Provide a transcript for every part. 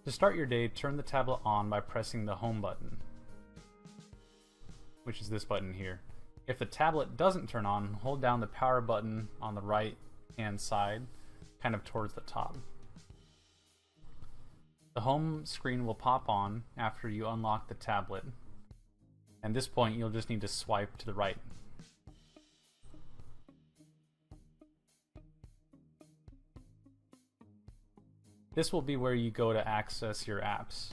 To start your day, turn the tablet on by pressing the home button, which is this button here. If the tablet doesn't turn on, hold down the power button on the right hand side, kind of towards the top. The home screen will pop on after you unlock the tablet. At this point, you'll just need to swipe to the right. This will be where you go to access your apps.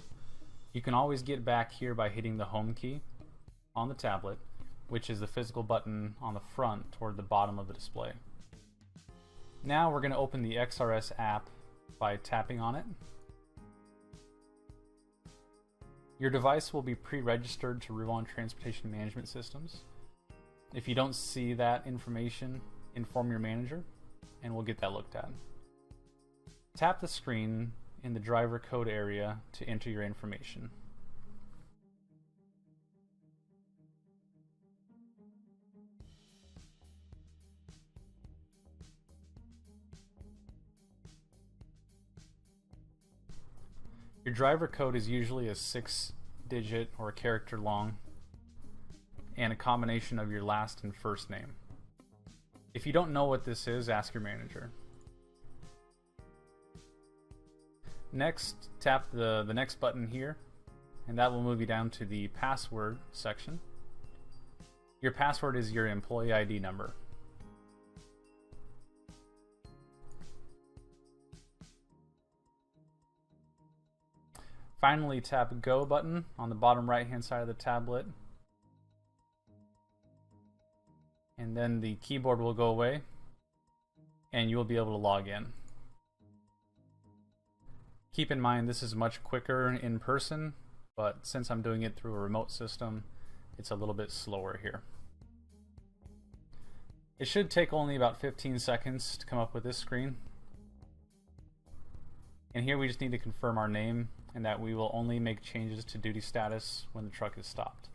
You can always get back here by hitting the home key on the tablet, which is the physical button on the front toward the bottom of the display. Now we're going to open the XRS app by tapping on it. Your device will be pre-registered to Ruan Transportation Management Systems. If you don't see that information, inform your manager and we'll get that looked at. Tap the screen in the driver code area to enter your information. Your driver code is usually a 6-digit or a character long and a combination of your last and first name. If you don't know what this is, ask your manager. Next, tap the next button here, and that will move you down to the password section. Your password is your employee ID number. Finally, tap Go button on the bottom right hand side of the tablet, and then the keyboard will go away and you will be able to log in. Keep in mind this is much quicker in person, but since I'm doing it through a remote system, it's a little bit slower here. It should take only about 15 seconds to come up with this screen. And here we just need to confirm our name and that we will only make changes to duty status when the truck is stopped.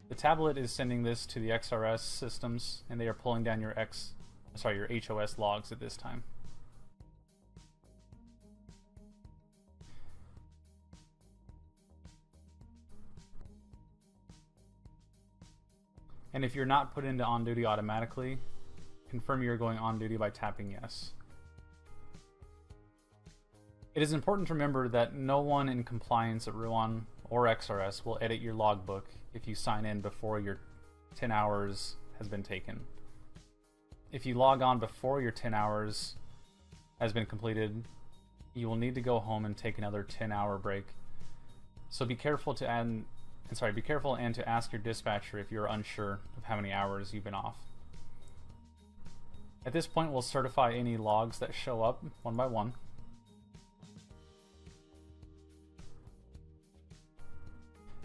The tablet is sending this to the XRS systems and they are pulling down your HOS logs at this time. And if you're not put into on duty automatically, confirm you're going on duty by tapping yes. It is important to remember that no one in compliance at Ruan or XRS will edit your logbook if you sign in before your 10 hours has been taken. If you log on before your 10 hours has been completed, you will need to go home and take another 10-hour break. So be careful and to ask your dispatcher if you're unsure of how many hours you've been off. At this point, we'll certify any logs that show up one by one.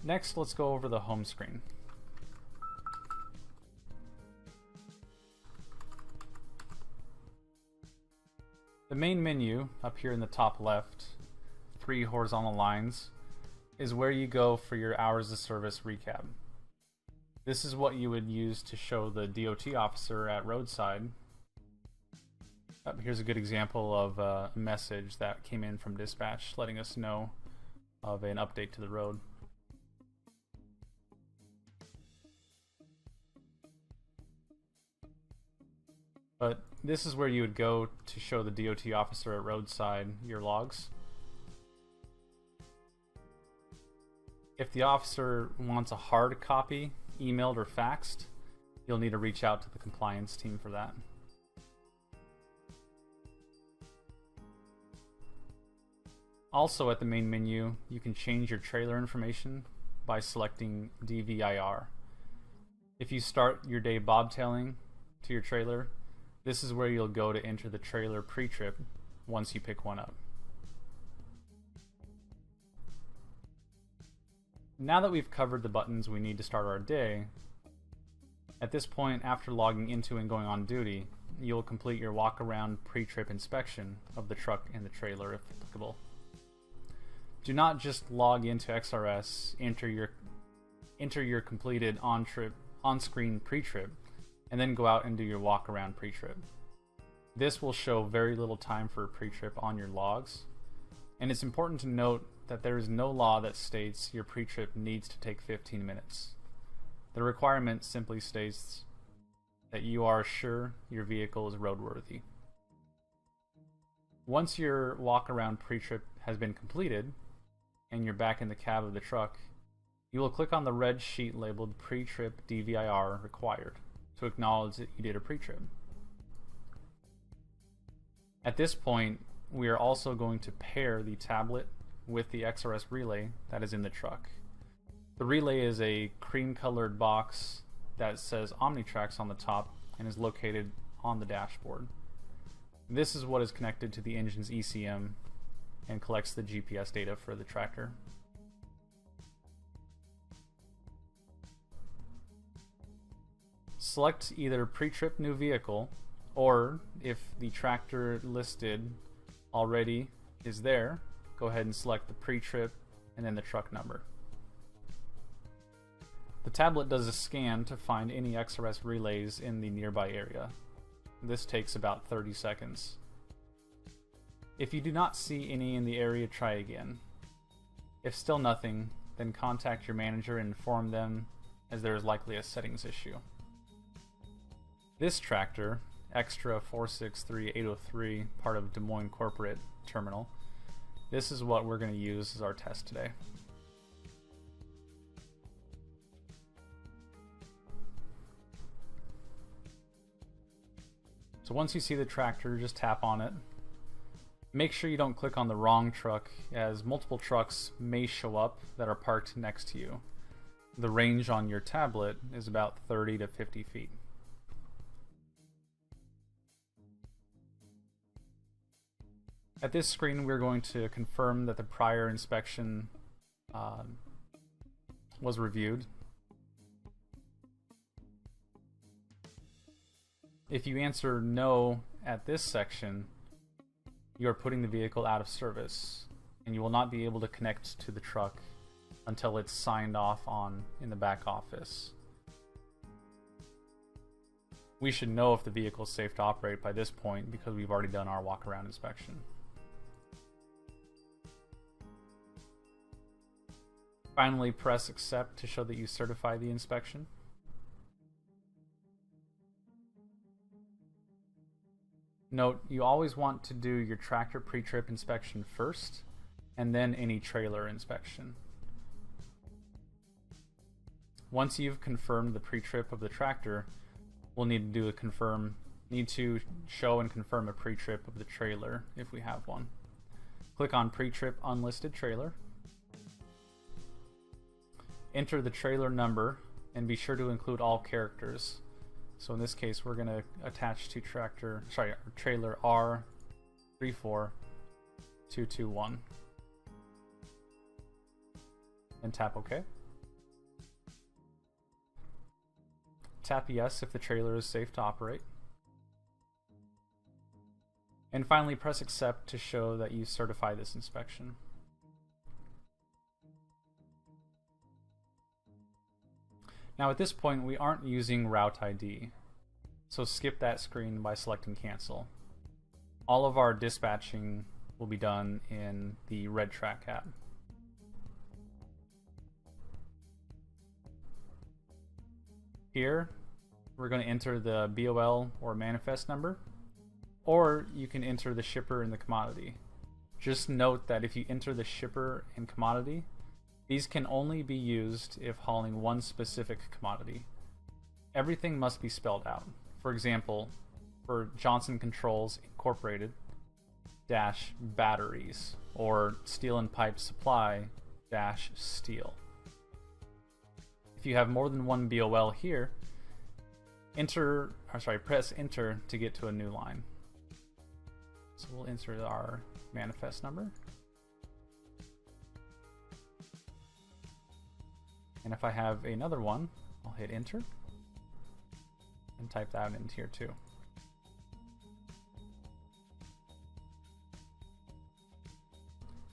Next, let's go over the home screen. The main menu up here in the top left, 3 horizontal lines, is where you go for your hours of service recap. This is what you would use to show the DOT officer at roadside. Here's a good example of a message that came in from dispatch letting us know of an update to the road. But this is where you would go to show the DOT officer at roadside your logs. If the officer wants a hard copy, emailed or faxed, you'll need to reach out to the compliance team for that. Also at the main menu, you can change your trailer information by selecting DVIR. If you start your day bobtailing to your trailer, this is where you'll go to enter the trailer pre-trip once you pick one up. Now that we've covered the buttons we need to start our day, at this point, after logging into and going on duty, you'll complete your walk-around pre-trip inspection of the truck and the trailer if applicable. Do not just log into XRS, enter your completed on-screen pre-trip, and then go out and do your walk-around pre-trip. This will show very little time for pre-trip on your logs, And it's important to note that there is no law that states your pre-trip needs to take 15 minutes. The requirement simply states that you are sure your vehicle is roadworthy. Once your walk-around pre-trip has been completed, and you're back in the cab of the truck, you will click on the red sheet labeled Pre-Trip DVIR Required to acknowledge that you did a pre-trip. At this point, we are also going to pair the tablet with the XRS relay that is in the truck. The relay is a cream-colored box that says OmniTracks on the top and is located on the dashboard. This is what is connected to the engine's ECM and collects the GPS data for the tractor. Select either pre-trip new vehicle, or if the tractor listed already is there, go ahead and select the pre-trip and then the truck number. The tablet does a scan to find any XRS relays in the nearby area. This takes about 30 seconds. If you do not see any in the area, try again. If still nothing, then contact your manager and inform them, as there is likely a settings issue. This tractor, Extra 463803, part of Des Moines Corporate Terminal, this is what we're going to use as our test today. So once you see the tractor, just tap on it. Make sure you don't click on the wrong truck, as multiple trucks may show up that are parked next to you. The range on your tablet is about 30 to 50 feet. At this screen, we're going to confirm that the prior inspection was reviewed. If you answer no at this section, you are putting the vehicle out of service, and you will not be able to connect to the truck until it's signed off on in the back office. We should know if the vehicle is safe to operate by this point because we've already done our walk-around inspection. Finally, press accept to show that you certify the inspection. Note, you always want to do your tractor pre-trip inspection first, and then any trailer inspection. Once you've confirmed the pre-trip of the tractor, we'll need to show and confirm a pre-trip of the trailer if we have one. Click on Pre-Trip Unlisted Trailer. Enter the trailer number and be sure to include all characters. So in this case, we're going to attach to trailer R34221 and tap OK. Tap yes if the trailer is safe to operate. And finally, press accept to show that you certify this inspection. Now at this point, we aren't using Route ID, so skip that screen by selecting Cancel. All of our dispatching will be done in the RedTrack app. Here, we're going to enter the BOL or manifest number, or you can enter the shipper and the commodity. Just note that if you enter the shipper and commodity, these can only be used if hauling one specific commodity. Everything must be spelled out. For example, for Johnson Controls Incorporated dash batteries, or Steel and Pipe Supply dash steel. If you have more than one BOL here, press enter to get to a new line. So we'll enter our manifest number. And if I have another one, I'll hit enter and type that into here too.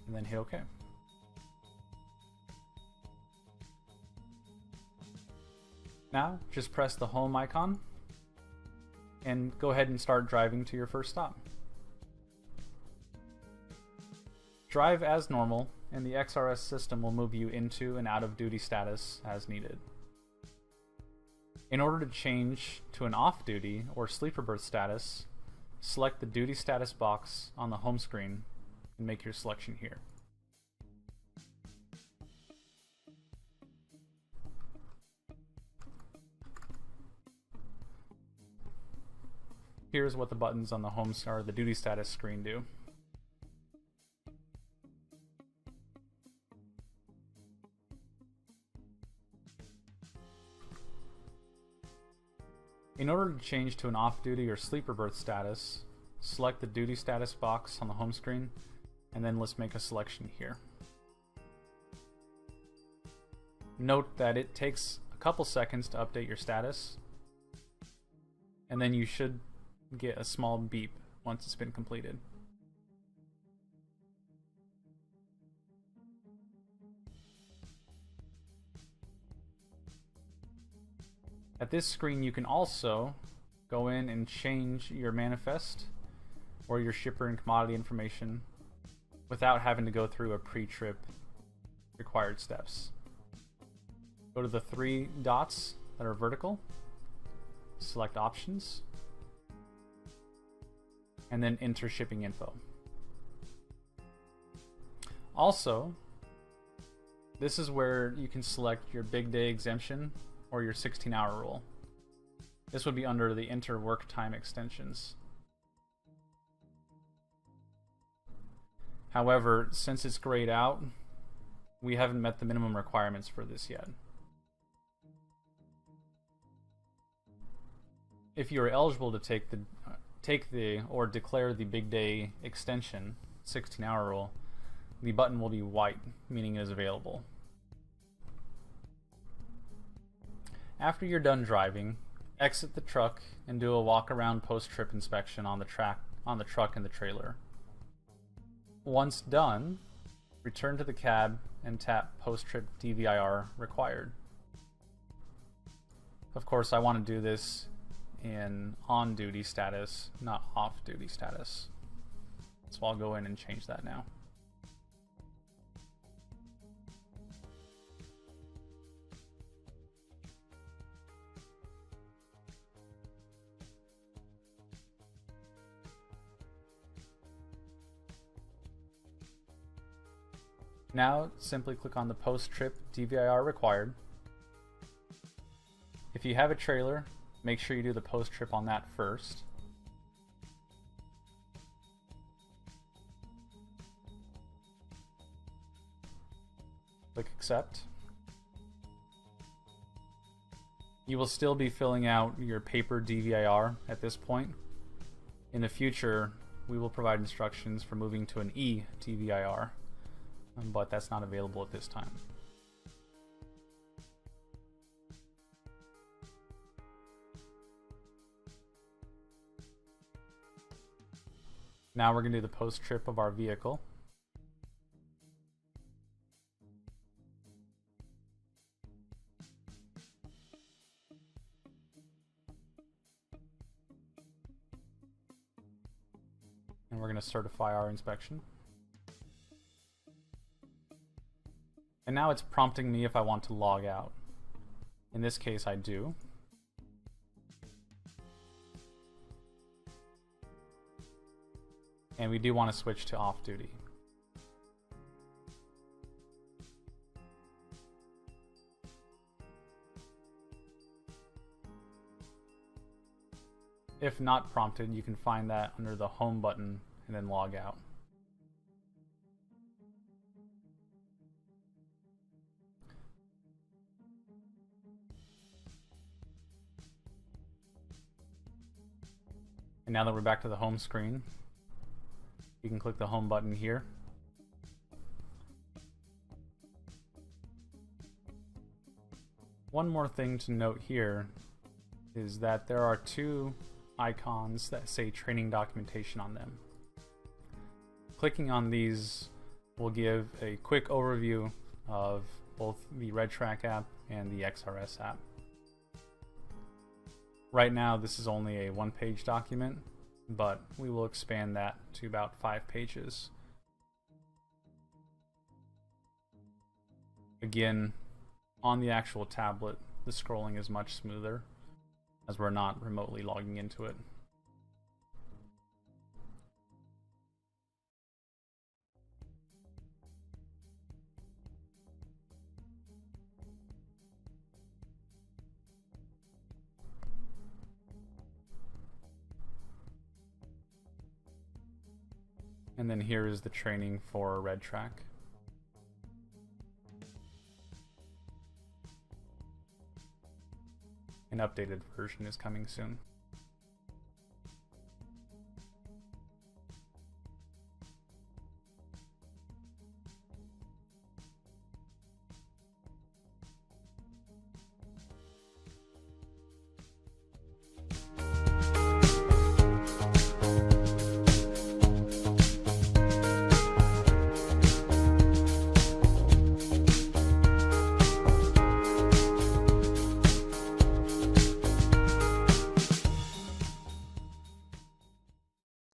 And then hit OK. Now, just press the home icon and go ahead and start driving to your first stop. Drive as normal, and the XRS system will move you into and out of duty status as needed. In order to change to an off-duty or sleeper berth status, select the duty status box on the home screen and make your selection here. Here's what the buttons on the home or the duty status screen do. In order to change to an off-duty or sleeper berth status, select the duty status box on the home screen, and then let's make a selection here. Note that it takes a couple seconds to update your status, and then you should get a small beep once it's been completed. At this screen, you can also go in and change your manifest or your shipper and commodity information without having to go through a pre-trip required steps. Go to the three dots that are vertical, select options, and then enter shipping info. Also, this is where you can select your big day exemption or your 16-hour rule. This would be under the enter work time extensions. However, since it's grayed out, we haven't met the minimum requirements for this yet. If you are eligible to take the or declare the big day extension 16-hour rule, the button will be white, meaning it is available. After you're done driving, exit the truck and do a walk around post-trip inspection on the truck and the trailer. Once done, return to the cab and tap post-trip DVIR required. Of course, I want to do this in on-duty status, not off-duty status. So I'll go in and change that now. Now, simply click on the post-trip DVIR required. If you have a trailer, make sure you do the post-trip on that first. Click accept. You will still be filling out your paper DVIR at this point. In the future, we will provide instructions for moving to an e-DVIR. But that's not available at this time. Now we're going to do the post-trip of our vehicle. And we're going to certify our inspection. And now it's prompting me if I want to log out. In this case, I do. And we do want to switch to off-duty. If not prompted, you can find that under the home button and then log out. And now that we're back to the home screen, you can click the home button here. One more thing to note here is that there are two icons that say training documentation on them. Clicking on these will give a quick overview of both the RedTrack app and the XRS app. Right now, this is only a one-page document, but we will expand that to about 5 pages. Again, on the actual tablet, the scrolling is much smoother as we're not remotely logging into it. And then here is the training for Red Track. An updated version is coming soon.